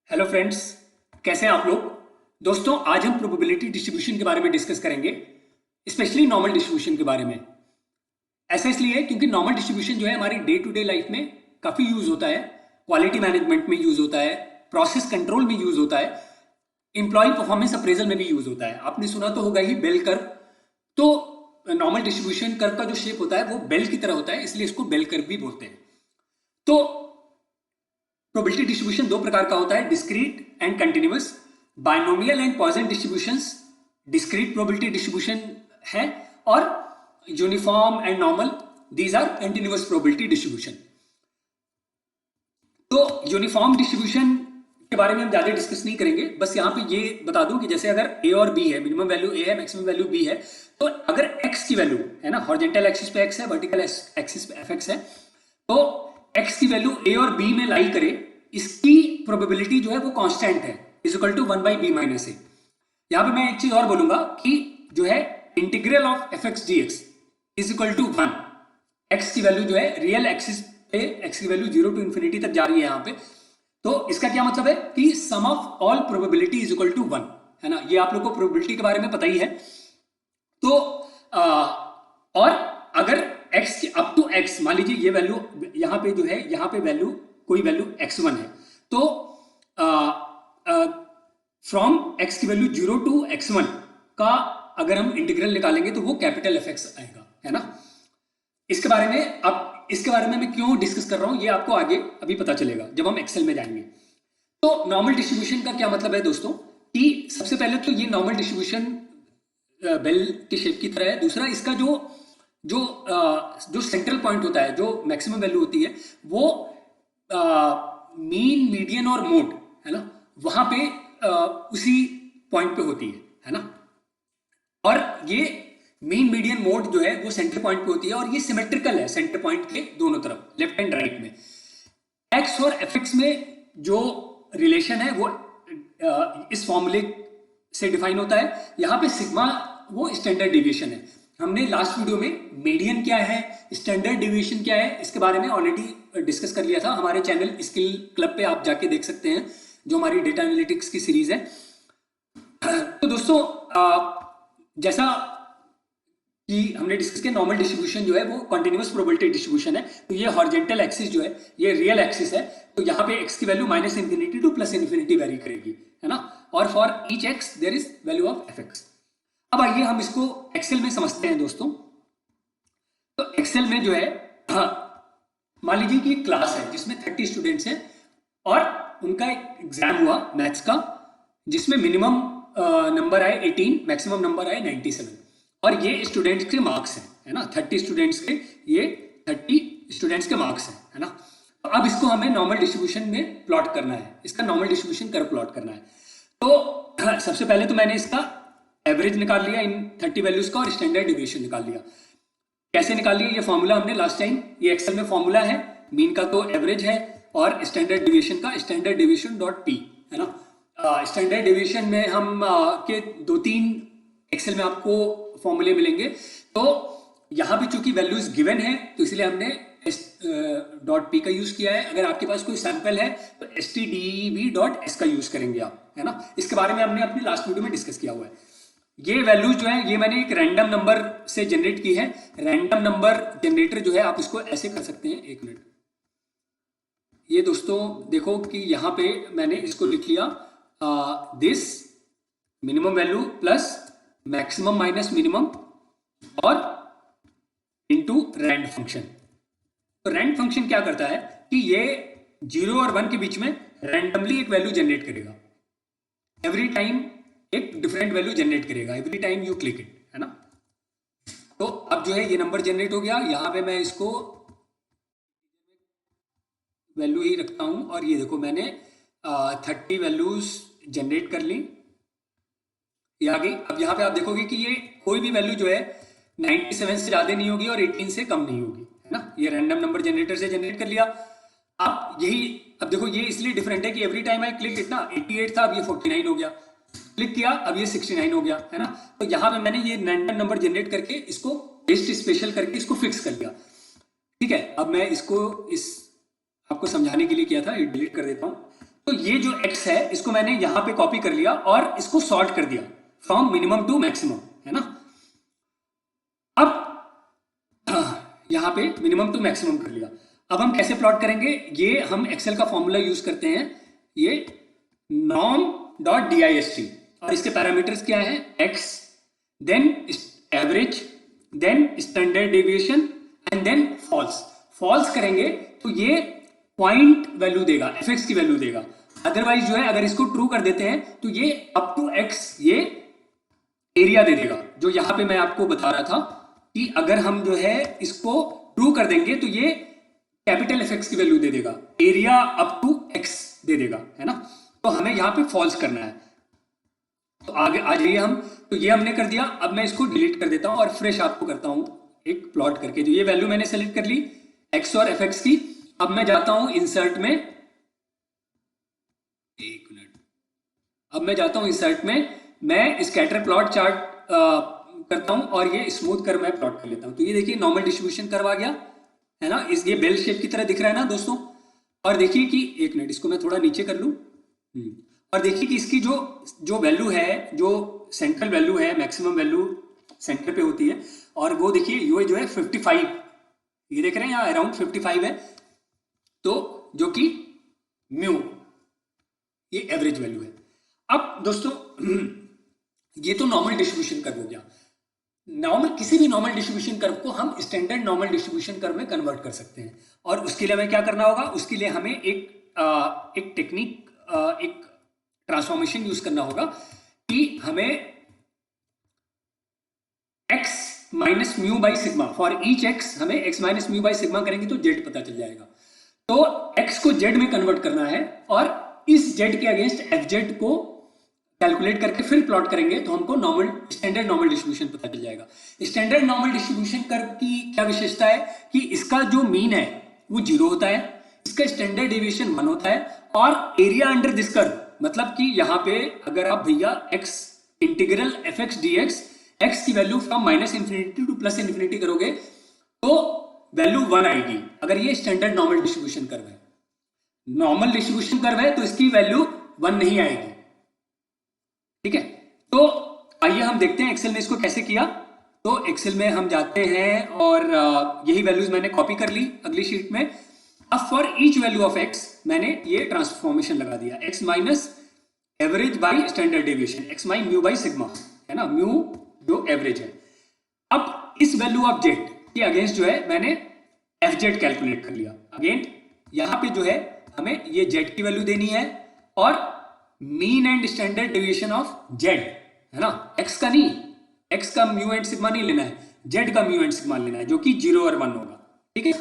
Hello friends, कैसे हैं आप लोग। दोस्तों, आज हम प्रोबेबिलिटी डिस्ट्रीब्यूशन के बारे में डिस्कस करेंगे, स्पेशली नॉर्मल डिस्ट्रीब्यूशन के बारे में। ऐसा इसलिए क्योंकि नॉर्मल डिस्ट्रीब्यूशन जो है हमारी डे टू डे लाइफ में काफ़ी यूज़ होता है। क्वालिटी मैनेजमेंट में यूज़ होता है, प्रोसेस कंट्रोल में यूज़ होता है, एम्प्लॉय परफॉर्मेंस अप्रेजल में भी यूज़ होता है। आपने सुना तो होगा ही बेल कर्व। तो नॉर्मल डिस्ट्रीब्यूशन कर्व का जो शेप होता है वो बेल की तरह होता है, इसलिए इसको बेल कर्व भी बोलते हैं। तो प्रोबेबिलिटी डिस्ट्रीब्यूशन दो प्रकार का होता है, discrete and continuous. Binomial and Poisson distributions discrete probability distribution है, और uniform and normal these are continuous probability distribution. तो यूनिफॉर्म डिस्ट्रीब्यूशन के बारे में हम ज्यादा डिस्कस नहीं करेंगे, बस यहां पे ये बता दूं कि जैसे अगर ए और बी है, मिनिमम वैल्यू ए है, मैक्सिमम वैल्यू बी है, तो अगर एक्स की वैल्यू है ना, हॉरिजॉन्टल एक्सिस पे एक्स है, वर्टिकल एक्सिस पे एफ एक्स है, तो एक्स की वैल्यू ए और बी में लाई करे, इसकी प्रोबेबिलिटी जो है वो कांस्टेंट है, is equal to 1/b minus A. यहां पे मैं एक चीज और बोलूंगा कि जो है integral of f x d x is equal to 1। एक्स की वैल्यू जो है रियल एक्सिस पे एक्स की वैल्यू 0 टू इंफिनिटी तक जा रही है यहाँ पे, तो इसका क्या मतलब है कि sum of all probability is equal to 1, है ना। ये आप लोग को प्रोबेबिलिटी के बारे में पता ही है। तो और अगर x की अप टू x, मान लीजिए ये वैल्यू यहां पे जो है, यहां पे वैल्यू कोई वैल्यू x1 है, तो फ्रॉम x की वैल्यू 0 टू x1 का अगर हम इंटीग्रल निकालेंगे तो वो कैपिटल एफ एक्स आएगा, है ना। इसके बारे में अब इसके बारे में मैं क्यों डिस्कस कर रहा हूं ये आपको आगे अभी पता चलेगा जब हम एक्सेल में जाएंगे। तो नॉर्मल डिस्ट्रीब्यूशन का क्या मतलब है दोस्तों, कि सबसे पहले तो ये नॉर्मल डिस्ट्रीब्यूशन बेल के शेप की तरह है। दूसरा, इसका जो जो जो सेंट्रल पॉइंट होता है, जो मैक्सिमम वैल्यू होती है, वो मीन, मीडियन और मोड, है ना, वहां पे उसी पॉइंट पे होती है ना। और ये मीन, मीडियन, मोड जो है वो सेंटर पॉइंट पे होती है, और ये सिमेट्रिकल है सेंटर पॉइंट के दोनों तरफ, लेफ्ट एंड राइट में। एक्स और एफ एक्स में जो रिलेशन है वो इस फॉर्मूले से डिफाइन होता है। यहां पे सिग्मा वो स्टैंडर्ड डिविएशन है। हमने लास्ट वीडियो में मीडियन क्या है, स्टैंडर्ड डिविएशन क्या है, इसके बारे में ऑलरेडी डिस्कस कर लिया था। हमारे चैनल स्किल क्लब पे आप जाके देख सकते हैं, जो हमारी डेटा एनालिटिक्स की सीरीज है। तो दोस्तों, जैसा कि हमने डिस्कस किया, नॉर्मल डिस्ट्रीब्यूशन जो है वो कंटिन्यूअस प्रोबेबिलिटी डिस्ट्रीब्यूशन है। तो ये हॉरिजॉन्टल एक्सिस जो है ये रियल एक्सिस है, तो यहाँ पे x की value minus infinity to plus infinity vary करेगी, है ना। और for each x there is value of f x. अब आइए हम इसको एक्सेल में समझते हैं दोस्तों। तो एक्सेल में जो है, मान लीजिए कि एक क्लास है जिसमें 30 स्टूडेंट्स हैं, और उनका एक एग्जाम हुआ मैथ्स का, जिसमें मिनिमम नंबर आए 18, मैक्सिमम नंबर आए 97, और ये स्टूडेंट्स के मार्क्स हैं, है ना। 30 स्टूडेंट्स के ये 30 स्टूडेंट्स के मार्क्स हैं, है ना। तो अब इसको हमें नॉर्मल डिस्ट्रीब्यूशन में प्लॉट करना है, इसका नॉर्मल डिस्ट्रीब्यूशन कर्व प्लॉट करना है। तो सबसे पहले तो मैंने इसका एवरेज निकाल लिया इन 30 वैल्यूज का, और स्टैंडर्ड डिविएशन निकाल लिया। कैसे निकाल लिया, ये फॉर्मूला हमने लास्ट टाइम, ये एक्सेल में फॉर्मूला है, मीन का तो एवरेज है, और स्टैंडर्ड डिविएशन का स्टैंडर्ड डिविएशन डॉट पी, है ना। स्टैंडर्ड डिविएशन में हम के 2-3 एक्सेल में आपको फॉर्मूले मिलेंगे। तो यहां भी चूंकि वैल्यूज गिवन है, तो इसलिए हमने डॉट पी का यूज किया है। अगर आपके पास कोई सैंपल है तो stdv.s का यूज करेंगे आप, है ना। इसके बारे में हमने अपनी लास्ट वीडियो में डिस्कस किया हुआ है। ये वैल्यूज जो है ये मैंने एक रैंडम नंबर से जनरेट की है। रैंडम नंबर जनरेटर जो है आप इसको ऐसे कर सकते हैं, एक मिनट, ये दोस्तों देखो कि यहां पे मैंने इसको लिख लिया, this minimum value plus maximum minus minimum और इनटू रैंड फंक्शन। तो रैंड फंक्शन क्या करता है कि ये 0 और 1 के बीच में रैंडमली एक वैल्यू जनरेट करेगा, एवरी टाइम एक डिफरेंट वैल्यू जनरेट करेगा, every time you click it, है ना। तो अब जो है ये नंबर जनरेट हो गया, यहां पे मैं इसको वैल्यू ही रखता हूं, और ये देखो मैंने 30 वैल्यूज जनरेट कर ली, ये आ गई। अब यहाँ पे आप देखोगे कि ये कोई भी वैल्यू जो है 97 से ज्यादा नहीं होगी और 18 से कम नहीं होगी, है ना। ये रैंडम नंबर जनरेटर से जनरेट कर लिया। अब यही, अब देखो ये इसलिए डिफरेंट है कि every time I click it ना, 88 था, अब ये 49 हो गया, क्लिक किया अब ये 69 हो गया, है ना। तो यहाँ पे मैंने ये रैंडम नंबर जनरेट करके इसको लिस्ट स्पेशल करके इसको फिक्स कर लिया, ठीक है। अब मैं इसको आपको समझाने के लिए किया था, ये डिलीट कर देता हूँ। तो ये जो x है इसको मैंने यहां पे कॉपी कर लिया और इसको सॉर्ट कर दिया फ्रॉम मिनिमम टू मैक्सिमम, है ना। अब यहां पे मिनिमम टू मैक्सिमम कर लिया। अब हम कैसे प्लॉट करेंगे, ये हम एक्सेल का फॉर्मूला यूज करते हैं, ये norm.dist, और इसके पैरामीटर्स क्या है, x, then average, then standard deviation and then false. False करेंगे तो ये पॉइंट वैल्यू देगा, fx की वैल्यू देगा। अदरवाइज जो है अगर इसको ट्रू कर देते हैं तो ये अप टू x ये एरिया दे देगा, जो यहां पे मैं आपको बता रहा था कि अगर हम जो है इसको ट्रू कर देंगे तो ये कैपिटल एफएक्स की वैल्यू दे देगा, एरिया अप टू x दे देगा, है ना। तो हमें यहां पे फॉल्स करना है। तो आगे आ जाइए हम, तो ये हमने कर दिया। अब मैं इसको डिलीट कर देता हूं और फ्रेश आपको करता हूं एक प्लॉट करके। जो ये वैल्यू मैंने सेलेक्ट कर ली x और fx की। अब मैं जाता हूं इंसर्ट में, एक मिनट, अब मैं जाता हूं इंसर्ट में, मैं स्कैटर प्लॉट चार्ट करता हूं और ये स्मूथ कर मैं प्लॉट कर लेता हूं। तो ये देखिए नॉर्मल डिस्ट्रीब्यूशन कर्व आ गया, है ना। ये बेल शेप की तरह दिख रहा है ना दोस्तों। और देखिए कि एक मिनट, इसको मैं थोड़ा नीचे कर लूं, और देखिए कि इसकी जो वैल्यू है, जो सेंट्रल वैल्यू है, मैक्सिमम वैल्यू सेंटर पे होती है, और वो देखिए ये जो है 55, ये देख रहे हैं यहाँ अराउंड 55 है, तो जो कि म्यू, ये एवरेज वैल्यू है। अब दोस्तों ये तो नॉर्मल डिस्ट्रीब्यूशन कर्व हो गया। नॉर्मल, किसी भी नॉर्मल डिस्ट्रीब्यूशन कर्व को हम स्टैंडर्ड नॉर्मल डिस्ट्रीब्यूशन कर्व में कन्वर्ट कर सकते हैं। और उसके लिए हमें क्या करना होगा, उसके लिए हमें एक टेक्निक, एक ट्रांसफॉर्मेशन यूज करना होगा कि हमें x minus mu by sigma, for each x हमें x minus mu by sigma करेंगे तो z पता चल जाएगा। तो x को z में कन्वर्ट करना है और इस z के अगेंस्ट fz को कैलकुलेट करके फिर प्लॉट करेंगे तो हमको नॉर्मल, स्टैंडर्ड नॉर्मल डिस्ट्रीब्यूशन पता चल जाएगा। स्टैंडर्ड नॉर्मल डिस्ट्रीब्यूशन कर्व की क्या विशेषता है कि इसका जो मीन है वो 0 होता है, इसका स्टैंडर्ड डेविएशन 1 होता है, और एरिया अंडर दिस कर्व, मतलब कि यहां पे अगर आप भैया x integral fx dx, x की value from minus infinity to plus infinity करोगे तो वैल्यू 1 आएगी, अगर ये स्टैंडर्ड नॉर्मल डिस्ट्रीब्यूशन कर्व है। नॉर्मल डिस्ट्रीब्यूशन कर्व है तो इसकी वैल्यू 1 नहीं आएगी, ठीक है। तो आइए हम देखते हैं एक्सेल में इसको कैसे किया। तो एक्सेल में हम जाते हैं और यही वैल्यूज मैंने कॉपी कर ली अगली शीट में। अब for each value of x मैंने ये ट्रांसफॉर्मेशन लगा दिया, x minus average by standard deviation, x mine mu by sigma, है ना, म्यू जो एवरेज है। अब इस वैल्यू ऑफ z के अगेंस्ट जो है मैंने fz कैलकुलेट कर लिया। अगेन यहां पे जो है हमें ये z की वैल्यू देनी है और mean and standard deviation of z, है ना, x का नहीं, x का म्यू एंड सिग्मा नहीं लेना है, z का म्यू एंड सिग्मा लेना है, जो कि 0 और 1 होगा, ठीक है।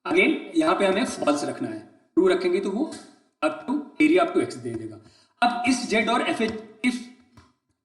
अगेन यहां पे हमें फॉल्स रखना है, ट्रू रखेंगे तो वो up to area up to x दे देगा। अब इस z और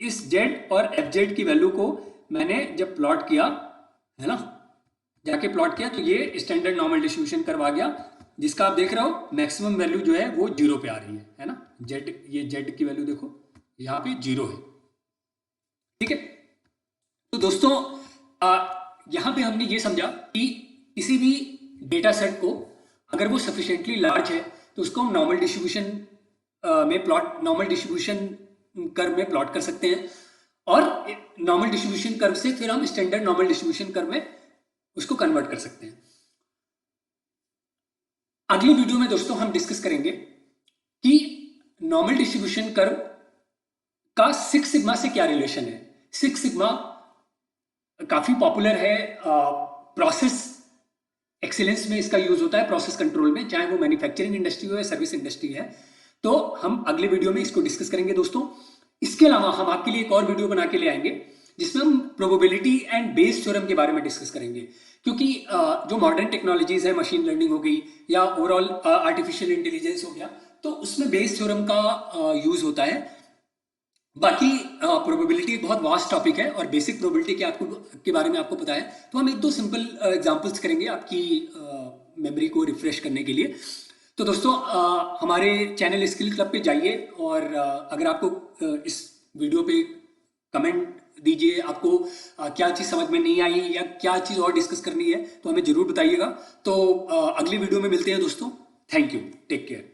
इस z और fz की वैल्यू को मैंने जब प्लॉट किया, है ना, जाके प्लॉट किया, तो ये स्टैंडर्ड नॉर्मल डिस्ट्रीब्यूशन कर्व आ गया, जिसका आप देख रहे हो मैक्सिमम वैल्यू जो है वो 0 पे आ रही है ना। z, ये z की वैल्यू देखो यहाँ पे 0 है, ठीक है। तो दोस्तों यहां पे हमने ये समझा कि किसी भी डेटा सेट को अगर वो सफिशिएंटली लार्ज है तो उसको हम normal distribution normal distribution curve में प्लॉट कर सकते हैं, और नॉर्मल डिस्ट्रीब्यूशन कर्व से फिर हम स्टैंडर्ड नॉर्मल डिस्ट्रीब्यूशन कर्व में उसको कन्वर्ट कर सकते हैं। अगली वीडियो में दोस्तों हम डिस्कस करेंगे कि नॉर्मल डिस्ट्रीब्यूशन कर्व का 6 सिग्मा से क्या रिलेशन है। 6 सिग्मा काफी पॉपुलर है, प्रोसेस एक्सीलेंस में इसका यूज होता है, प्रोसेस कंट्रोल में, चाहे वो मैन्युफैक्चरिंग इंडस्ट्री हो या सर्विस इंडस्ट्री है। तो हम अगले वीडियो में इसको डिस्कस करेंगे दोस्तों। इसके अलावा हम आपके लिए एक और वीडियो बना के ले आएंगे जिसमें हम प्रोबेबिलिटी एंड बेस थ्योरम के बारे में डिस्कस करेंगे, क्योंकि जो मॉडर्न टेक्नोलॉजीज है, मशीन लर्निंग हो गई या ओवरऑल आर्टिफिशियल इंटेलिजेंस हो गया, तो उसमें बेस थ्योरम का यूज होता है। बाकी प्रोबेबिलिटी एक बहुत वास्ट टॉपिक है और बेसिक प्रोबेबिलिटी के बारे में आपको पता है, तो हम एक दो सिंपल एग्जांपल्स करेंगे आपकी मेमोरी को रिफ्रेश करने के लिए। तो दोस्तों हमारे चैनल स्किल क्लब पे जाइए और अगर आपको इस वीडियो पे कमेंट दीजिए, आपको क्या चीज़ समझ में नहीं आई या क्या चीज़ और डिस्कस करनी है तो हमें जरूर बताइएगा। तो अगली वीडियो में मिलते हैं दोस्तों। Thank you, take care.